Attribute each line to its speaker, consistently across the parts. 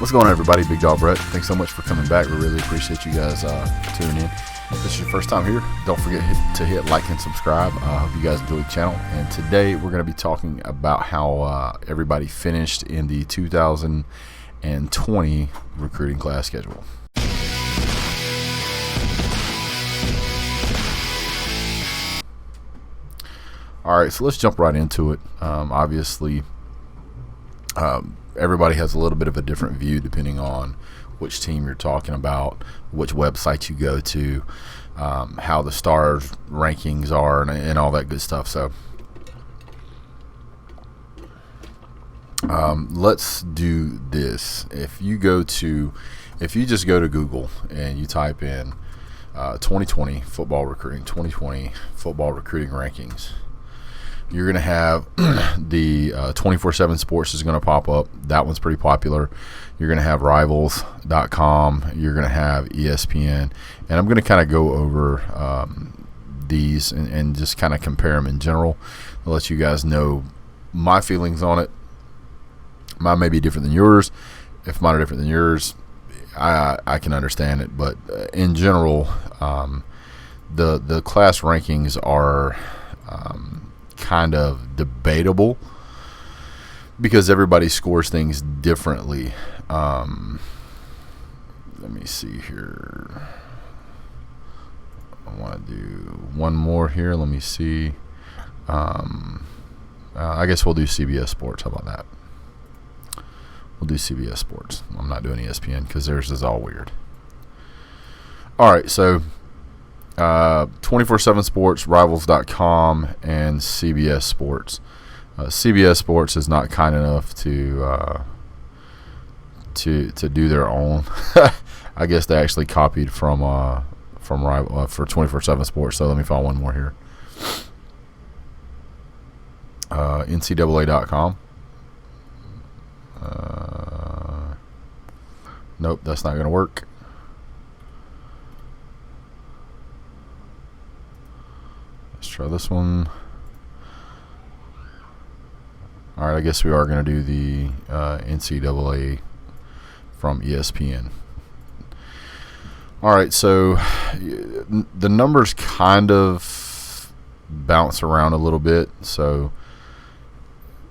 Speaker 1: What's going on, everybody? Big Dawg Brett. Thanks so much for coming back. We really appreciate you guys tuning in. If this is your first time here, don't forget to hit like and subscribe. I hope you guys enjoy the channel. And today we're going to be talking about how everybody finished in the 2020 recruiting class schedule. All right, so let's jump right into it. Obviously, everybody has a little bit of a different view depending on which team you're talking about, which website you go to, how the stars rankings are, and all that good stuff. So let's do this. If you just go to Google and you type in 2020 football recruiting rankings, you're going to have the 24/7 Sports is going to pop up. That one's pretty popular. You're going to have Rivals.com. You're going to have ESPN. And I'm going to kind of go over these and just kind of compare them in general. I'll let you guys know my feelings on it. Mine may be different than yours. If mine are different than yours, I can understand it. But in general, the class rankings are kind of debatable because everybody scores things differently. Let me see here. I want to do one more here. Let me see. I guess we'll do CBS Sports. How about that? We'll do CBS Sports. I'm not doing ESPN because theirs is all weird. All right, so 24/7 Sports, Rivals.com, and CBS Sports. CBS Sports is not kind enough to do their own. I guess they actually copied from Rival for 24/7 Sports. So let me find one more here. NCAA.com. Nope, that's not going to work. Try this one. All right, I guess we are going to do the NCAA from ESPN. All right, so the numbers kind of bounce around a little bit. So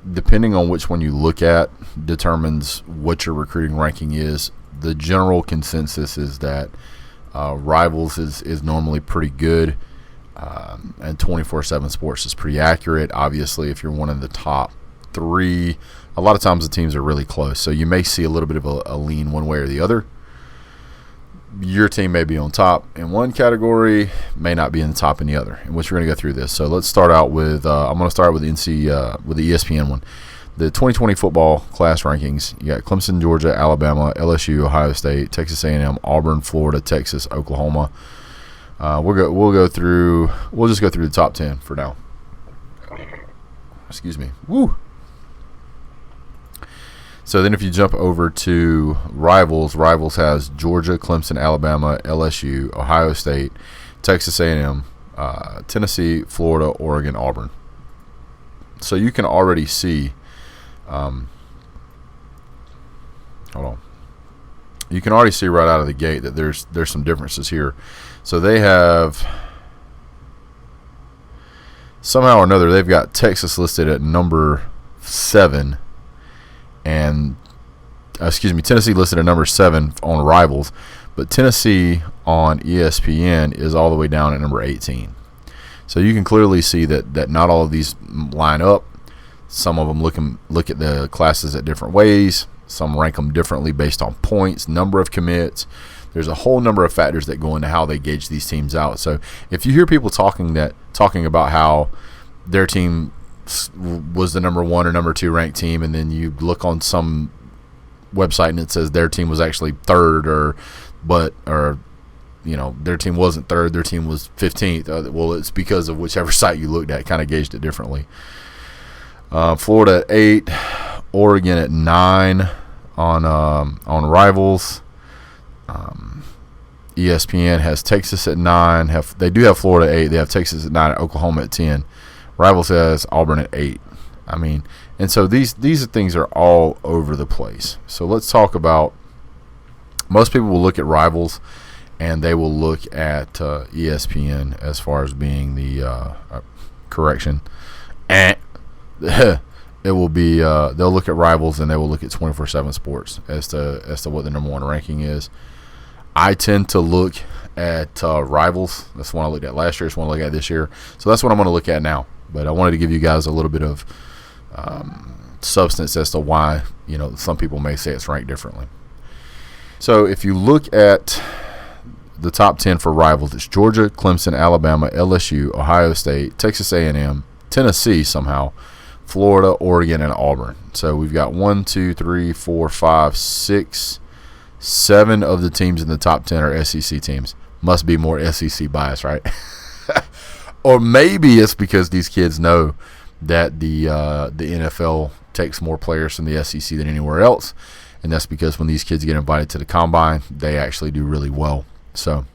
Speaker 1: depending on which one you look at determines what your recruiting ranking is. The general consensus is that Rivals is normally pretty good. And 24/7 Sports is pretty accurate. Obviously, if you're one of the top three, a lot of times the teams are really close. So you may see a little bit of a lean one way or the other. Your team may be on top in one category, may not be in the top in the other, in which we're going to go through this. So let's start out with I'm going to start with the ESPN one. The 2020 football class rankings. You got Clemson, Georgia, Alabama, LSU, Ohio State, Texas A&M, Auburn, Florida, Texas, Oklahoma. We'll just go through the top 10 for now. Excuse me. Woo. So then if you jump over to Rivals has Georgia, Clemson, Alabama, LSU, Ohio State, Texas A&M, Tennessee, Florida, Oregon, Auburn. So you can already see hold on. You can already see right out of the gate that there's some differences here. So they have, somehow or another, they've got Texas listed at number 7, and Tennessee listed at number 7 on Rivals, but Tennessee on ESPN is all the way down at number 18. So you can clearly see that not all of these line up. Some of them look at the classes at different ways. Some rank them differently based on points, number of commits. There's a whole number of factors that go into how they gauge these teams out. So if you hear people talking about how their team was the number 1 or number 2 ranked team, and then you look on some website and it says their team was actually 3rd, or their team wasn't 3rd, their team was 15th. Well, it's because of whichever site you looked at, kind of gauged it differently. Florida at 8, Oregon at 9 on Rivals. ESPN has Texas at 9. They do have Florida at 8. They have Texas at 9, Oklahoma at 10. Rivals has Auburn at 8. I mean, and so these things are all over the place. So let's talk about Most people will look at Rivals, and they will look at ESPN as far as being the correction. It will be they'll look at Rivals, and they will look at 24/7 Sports as to what the number one ranking is. I tend to look at Rivals. That's the one I looked at last year. That's the one I look at this year. So that's what I'm going to look at now. But I wanted to give you guys a little bit of substance as to why some people may say it's ranked differently. So if you look at the top 10 for Rivals, it's Georgia, Clemson, Alabama, LSU, Ohio State, Texas A&M, Tennessee somehow, Florida, Oregon, and Auburn. So we've got 1, 2, 3, 4, 5, 6, 7 of the teams in the top 10 are SEC teams. Must be more SEC bias, right? Or maybe it's because these kids know that the NFL takes more players from the SEC than anywhere else, and that's because when these kids get invited to the combine, they actually do really well. So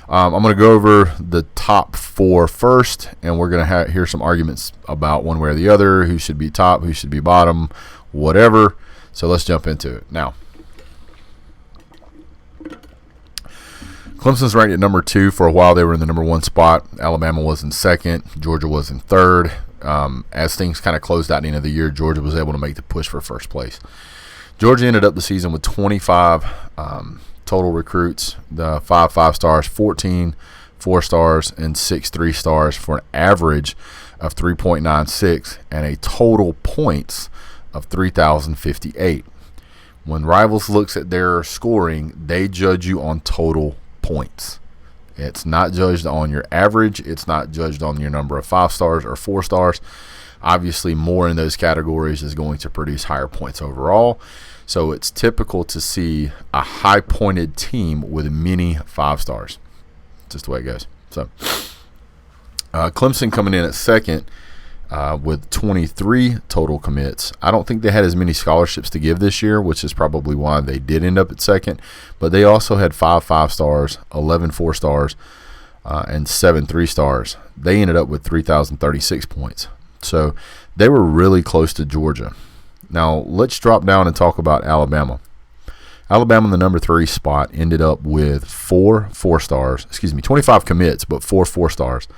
Speaker 1: I'm going to go over the top 4 first, and we're going to hear some arguments about one way or the other, who should be top, who should be bottom, whatever. So let's jump into it. Now, Clemson's ranked at number 2. For a while, they were in the number 1 spot. Alabama was in 2nd. Georgia was in 3rd. As things kind of closed out at the end of the year, Georgia was able to make the push for first place. Georgia ended up the season with 25 total recruits, the 5 5-stars, 14 4-stars, and 6 3-stars for an average of 3.96 and a total points of 3,058. When Rivals looks at their scoring, they judge you on total points. It's not judged on your average. It's not judged on your number of 5 stars or 4 stars. Obviously, more in those categories is going to produce higher points overall. So it's typical to see a high-pointed team with many 5 stars. Just the way it goes. So Clemson coming in at 2nd with 23 total commits. I don't think they had as many scholarships to give this year, which is probably why they did end up at 2nd. But they also had 5 5-stars, 11 4-stars, and 7 3-stars. They ended up with 3,036 points. So they were really close to Georgia. Now let's drop down and talk about Alabama. Alabama in the number 3 spot ended up with 4 4-stars. 25 commits, but 4 4-stars.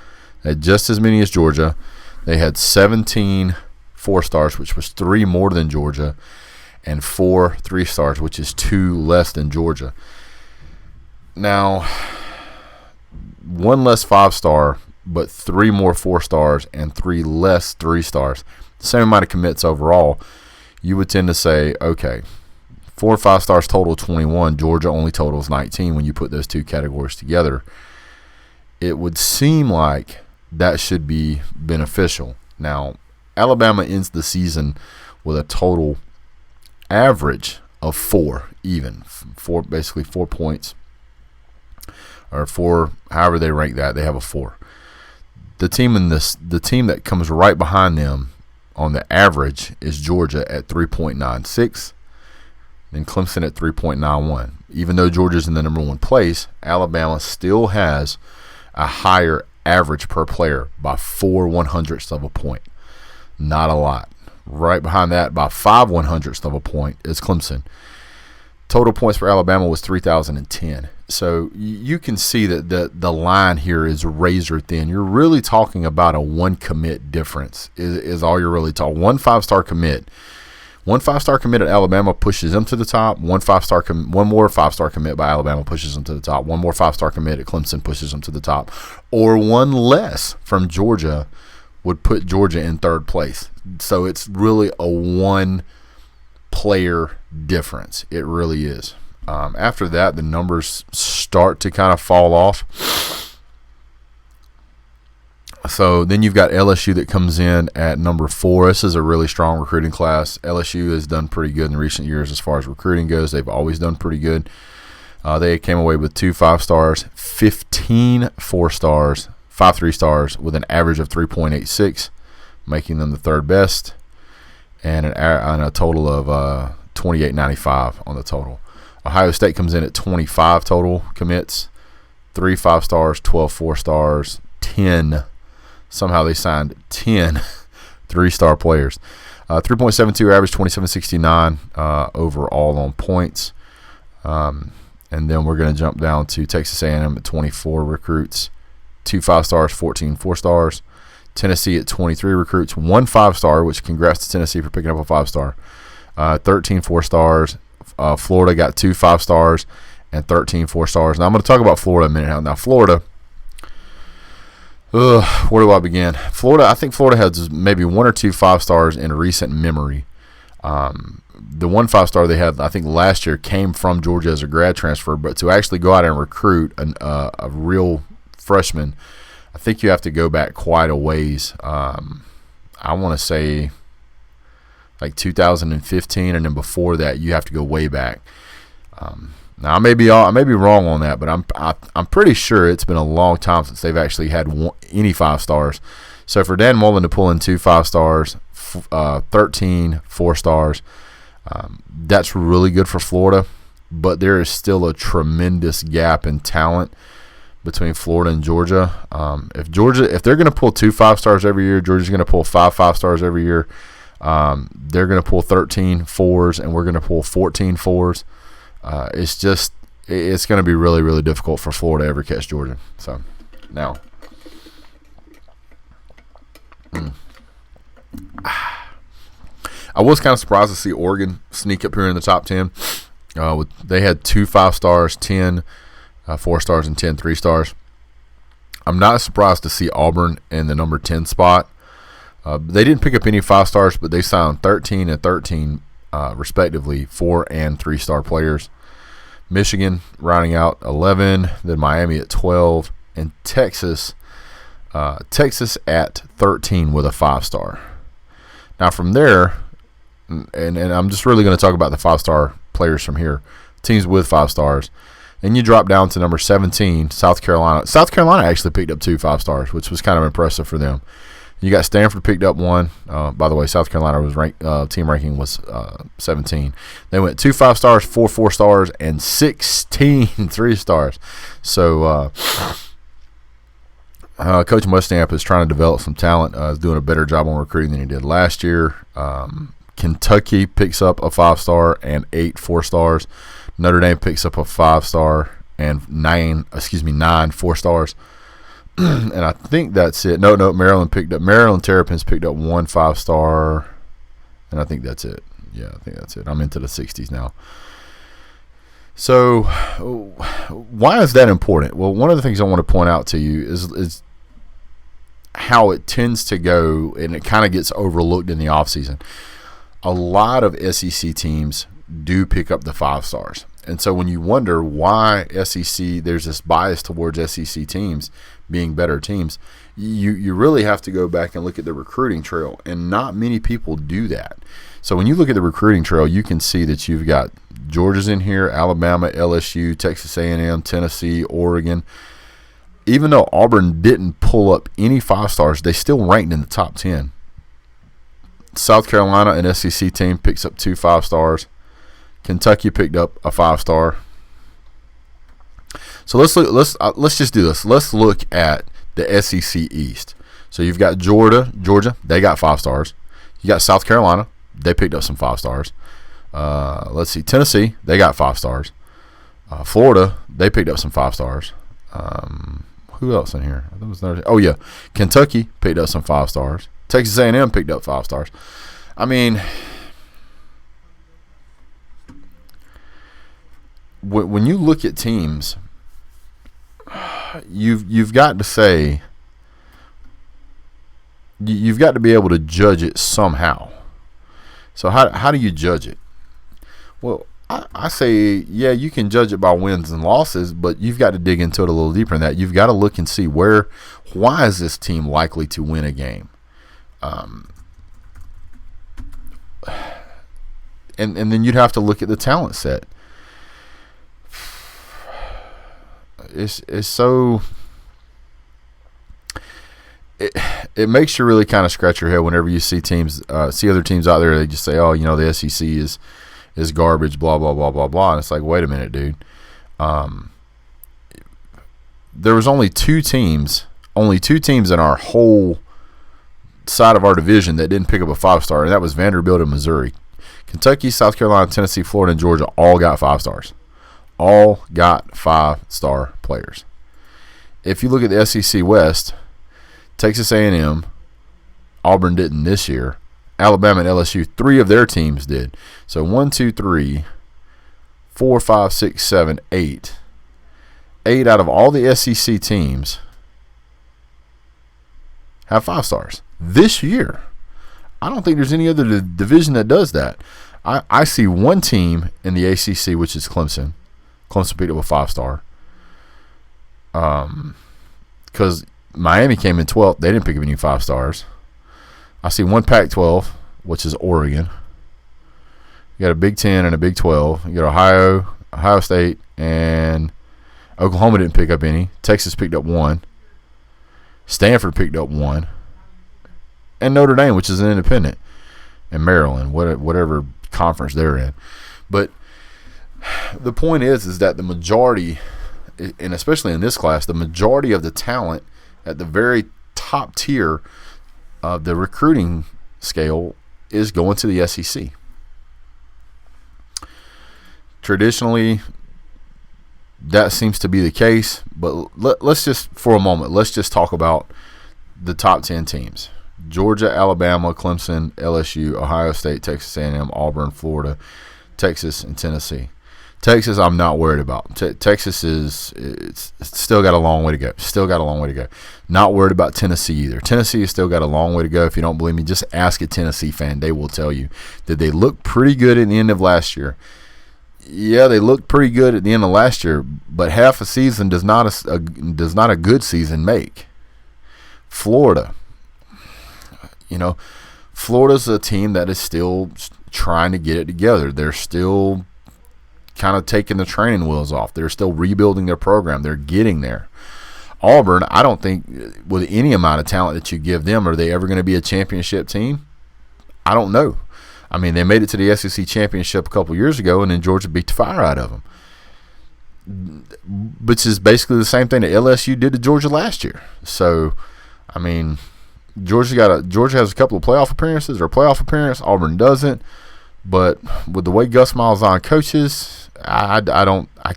Speaker 1: They had just as many as Georgia. They had 17 4-stars, which was 3 more than Georgia, and 4 3-stars, which is 2 less than Georgia. Now, 1 less 5-star, but 3 more 4-stars and 3 less 3-stars. Same amount of commits overall. You would tend to say, okay, 4 5-stars total 21. Georgia only totals 19 when you put those two categories together. It would seem like that should be beneficial. Now, Alabama ends the season with a total average of 4 even. Basically 4 points. Or 4, however they rank that, they have a 4. The team that comes right behind them on the average is Georgia at 3.96. Then Clemson at 3.91. Even though Georgia's in the number 1 place, Alabama still has a higher average per player by 4 100ths of a point. Not a lot. Right behind that, by 5 100ths of a point, is Clemson. Total points for Alabama was 3,010. So you can see that the line here is razor thin. You're really talking about a 1 commit difference is all you're really talking. 1 5-star commit. 1 5-star commit at Alabama pushes them to the top. 1 more 5-star commit by Alabama pushes them to the top. 1 more 5-star commit at Clemson pushes them to the top. Or 1 less from Georgia would put Georgia in 3rd place. So it's really a 1-player difference. It really is. After that, the numbers start to kind of fall off. So then you've got LSU that comes in at number 4. This is a really strong recruiting class. LSU has done pretty good in recent years as far as recruiting goes. They've always done pretty good. They came away with 2 5-stars, 15 4-stars, 5 3-stars with an average of 3.86, making them the 3rd best, and a total of 28.95 on the total. Ohio State comes in at 25 total commits, 3 5-stars, 12 4-stars, 10. Somehow they signed 10 3-star players. 3.72 average, 27.69 overall on points. And then we're going to jump down to Texas A&M at 24 recruits, 2 5-stars, 14 4-stars. Tennessee at 23 recruits, 1 5-star, which congrats to Tennessee for picking up a 5-star. 13 4-stars. Florida got 2 5-stars and 13 4-stars. Now I'm going to talk about Florida a minute. Now Florida, where do I begin? Florida, I think Florida has maybe 1 or 2 5-stars in recent memory. The 1 5-star they had, I think, last year came from Georgia as a grad transfer, but to actually go out and recruit a real freshman, I think you have to go back quite a ways. I want to say like 2015, and then before that, you have to go way back. Now I may be wrong on that, but I'm pretty sure it's been a long time since they've actually had any 5-stars. So for Dan Mullen to pull in 2 5-stars, 13 4-stars, that's really good for Florida. But there is still a tremendous gap in talent between Florida and Georgia. If they're going to pull 2 5-stars every year, Georgia's going to pull 5 5-stars every year. They're going to pull 13 4s, and we're going to pull 14 4s. It's going to be really, really difficult for Florida to ever catch Georgia. So now, I was kind of surprised to see Oregon sneak up here in the top 10. They had 2 5-stars, 10 4-stars, and 10 3-stars. I'm not surprised to see Auburn in the number 10 spot. They didn't pick up any 5-stars, but they signed 13 and 13 respectively, 4 and 3-star players. Michigan rounding out 11, then Miami at 12, and Texas at 13 with a 5-star. Now from there, and I'm just really going to talk about the 5-star players from here, teams with 5-stars. And you drop down to number 17, South Carolina. South Carolina actually picked up 2 5-stars, which was kind of impressive for them. You got Stanford picked up 1. By the way, South Carolina was team ranking was 17. They went 2 5-stars, 4 4-stars, and 16 3-stars. So Coach Mustamp is trying to develop some talent. Is doing a better job on recruiting than he did last year. Kentucky picks up a 5-star and 8 4-stars. Notre Dame picks up a 5-star and 9 4-stars. And I think that's it. No, Maryland Terrapins picked up 1 5-star, and I think that's it. Yeah, I think that's it. I'm into the 60s now. So why is that important? Well, one of the things I want to point out to you is how it tends to go, and it kind of gets overlooked in the offseason. A lot of SEC teams do pick up the 5-stars. And so when you wonder why there's this bias towards SEC teams being better teams, you really have to go back and look at the recruiting trail, and not many people do that. So when you look at the recruiting trail, you can see that you've got Georgia's in here, Alabama, LSU, Texas A&M, Tennessee, Oregon. Even though Auburn didn't pull up any 5-stars, they still ranked in the top 10. South Carolina, an SEC team, picks up 2 5-stars. Kentucky picked up a 5-star. So let's just do this. Let's look at the SEC East. So you've got Georgia, they got 5-stars. You got South Carolina, they picked up some 5-stars. Let's see, Tennessee, they got 5-stars. Florida, they picked up some 5-stars. Who else in here? Kentucky picked up some 5-stars. Texas A&M picked up 5-stars. I mean, when you look at teams, you've got to say, you've got to be able to judge it somehow. So how do you judge it? Well, I say, yeah, you can judge it by wins and losses, but you've got to dig into it a little deeper than that. You've got to look and see why is this team likely to win a game? And then you'd have to look at the talent set. It's so it makes you really kind of scratch your head whenever you see other teams out there. They just say, oh, the SEC is garbage, blah blah blah blah blah. And it's like, wait a minute, dude. There was only two teams in our whole side of our division that didn't pick up a 5-star, and that was Vanderbilt and Missouri. Kentucky, South Carolina, Tennessee, Florida, and Georgia all got 5-stars. all got 5-star players. If you look at the SEC West, Texas A&M, Auburn didn't this year. Alabama and LSU, 3 of their teams did. So 1, 2, 3, 4, 5, 6, 7, 8. 8 out of all the SEC teams have 5 stars this year. I don't think there's any other division that does that. I see one team in the ACC, which is Clemson. Clemson picked up a 5-star. Because Miami came in 12th. They didn't pick up any 5 stars. I see one Pac-12, which is Oregon. You got a Big 10 and a Big 12. You got Ohio State, and Oklahoma didn't pick up any. Texas picked up 1. Stanford picked up 1. And Notre Dame, which is an independent. And Maryland, whatever conference they're in. But the point is that the majority, and especially in this class, the majority of the talent at the very top tier of the recruiting scale is going to the SEC. Traditionally, that seems to be the case, but let's just, for a moment, let's just talk about the top 10 teams. Georgia, Alabama, Clemson, LSU, Ohio State, Texas A&M, Auburn, Florida, Texas, and Tennessee. Texas, I'm not worried about. Texas it's still got a long way to go. Not worried about Tennessee either. Tennessee has still got a long way to go. If you don't believe me, just ask a Tennessee fan. They will tell you that they looked pretty good at the end of last year. Yeah, they looked pretty good at the end of last year, but half a season does not a good season make. Florida. Florida's a team that is still trying to get it together. They're still kind of taking the training wheels off. They're still rebuilding their program. They're getting there. Auburn, I don't think with any amount of talent that you give them, are they ever going to be a championship team? I don't know. I mean, they made it to the SEC championship a couple years ago, and then Georgia beat the fire out of them, which is basically the same thing that LSU did to Georgia last year. So, I mean, Georgia has a couple of playoff appearances or playoff appearance. Auburn doesn't. But with the way Gus Malzahn coaches, I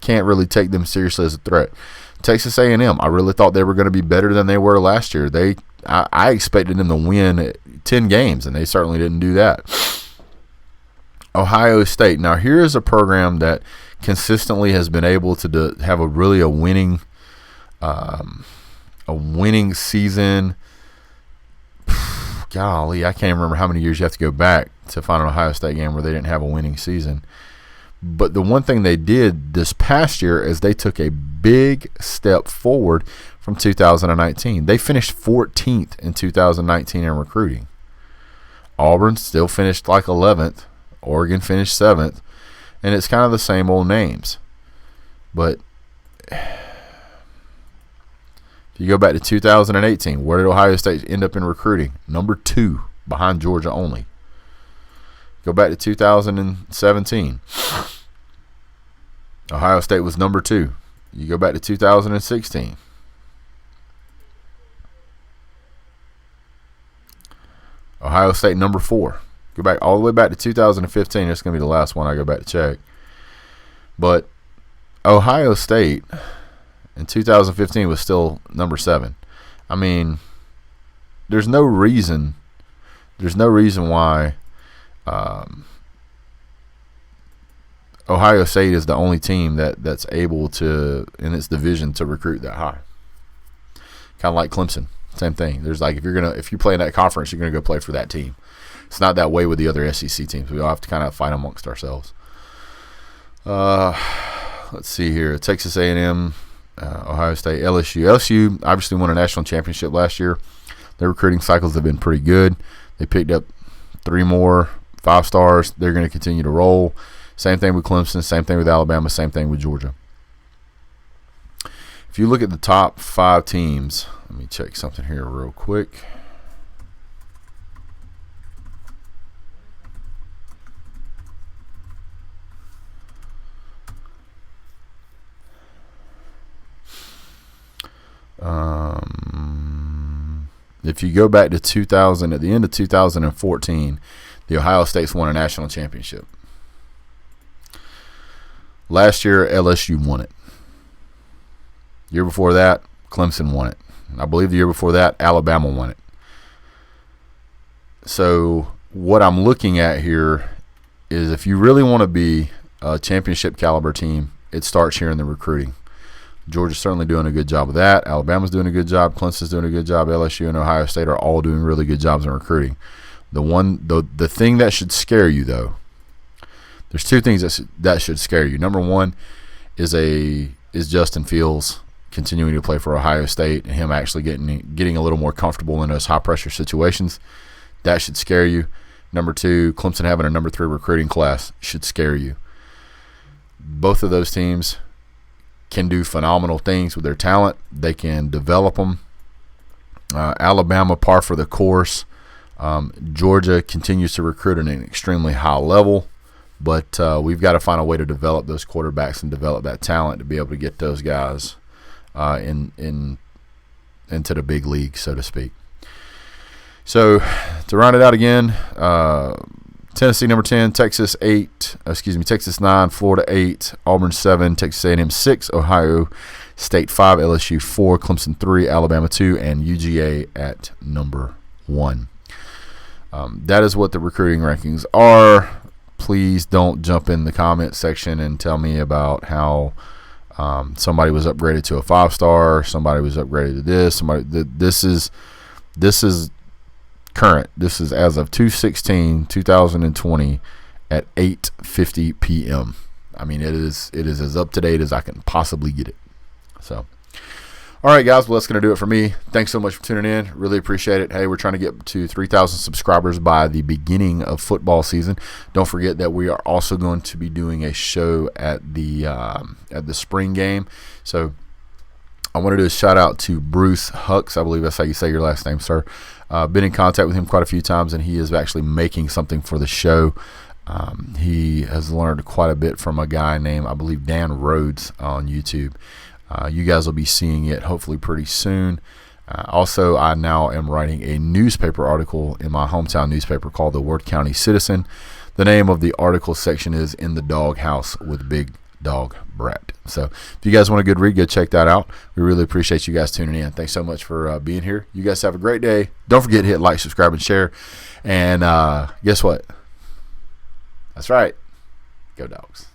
Speaker 1: can't really take them seriously as a threat. Texas A&M, I really thought they were going to be better than they were last year. I expected them to win 10 games, and they certainly didn't do that. Ohio State. Now, here is a program that consistently has been able to have a winning season. Golly, I can't remember how many years you have to go back to find an Ohio State game where they didn't have a winning season. But the one thing they did this past year is they took a big step forward from 2019. They finished 14th in 2019 in recruiting. Auburn still finished like 11th. Oregon finished 7th. And it's kind of the same old names. But if you go back to 2018, where did Ohio State end up in recruiting? Number 2, behind Georgia only. Go back to 2017. Ohio State was number 2. You go back to 2016. Ohio State number 4. Go back all the way back to 2015. That's going to be the last one I go back to check. But Ohio State in 2015 was still number 7. I mean, there's no reason why Ohio State is the only team that's able to, in its division, to recruit that high. Kind of like Clemson, same thing. There's like if you play in that conference, you're gonna go play for that team. It's not that way with the other SEC teams. We all have to kind of fight amongst ourselves. Let's see here: Texas A&M, Ohio State, LSU. LSU obviously won a national championship last year. Their recruiting cycles have been pretty good. They picked up 3 more 5 stars. They're going to continue to roll. Same thing with Clemson. Same thing with Alabama. Same thing with Georgia. If you look at the top 5 teams, let me check something here real quick. If you go back to 2000, at the end of 2014, the Ohio State's won a national championship. Last year, LSU won it. Year before that, Clemson won it. I believe the year before that, Alabama won it. So what I'm looking at here is if you really want to be a championship caliber team, it starts here in the recruiting. Georgia's certainly doing a good job of that. Alabama's doing a good job. Clemson's doing a good job. LSU and Ohio State are all doing really good jobs in recruiting. The thing that should scare you, though, there's two things that should scare you. Number one is Justin Fields continuing to play for Ohio State and him actually getting a little more comfortable in those high pressure situations. That should scare you. Number two, Clemson having a number 3 recruiting class should scare you. Both of those teams can do phenomenal things with their talent. They can develop them. Alabama, par for the course. Georgia continues to recruit at an extremely high level, but we've got to find a way to develop those quarterbacks and develop that talent to be able to get those guys into the big league, so to speak. So to round it out again, Tennessee number 10, Texas 9, Florida 8, Auburn 7, Texas A&M 6, Ohio State 5, LSU 4, Clemson 3, Alabama 2, and UGA at number 1. That is what the recruiting rankings are. Please don't jump in the comment section and tell me about how somebody was upgraded to a 5-star, somebody was upgraded to this, this is current. This is as of 2/16/2020 at 8:50 p.m. I mean, it is as up to date as I can possibly get it. So, all right, guys. Well, that's going to do it for me. Thanks so much for tuning in. Really appreciate it. Hey, we're trying to get to 3,000 subscribers by the beginning of football season. Don't forget that we are also going to be doing a show at the spring game. So, I want to do a shout out to Bruce Hucks. I believe that's how you say your last name, sir. Been in contact with him quite a few times, and he is actually making something for the show. He has learned quite a bit from a guy named, I believe, Dan Rhodes on YouTube. You guys will be seeing it hopefully pretty soon. Also, I now am writing a newspaper article in my hometown newspaper called the Ward County Citizen. The name of the article section is In the Dog House with Big Dawg Brett. So if you guys want a good read, go check that out. We really appreciate you guys tuning in. Thanks so much for being here. You guys have a great day. Don't forget to hit like, subscribe, and share. And guess what? That's right. Go Dogs.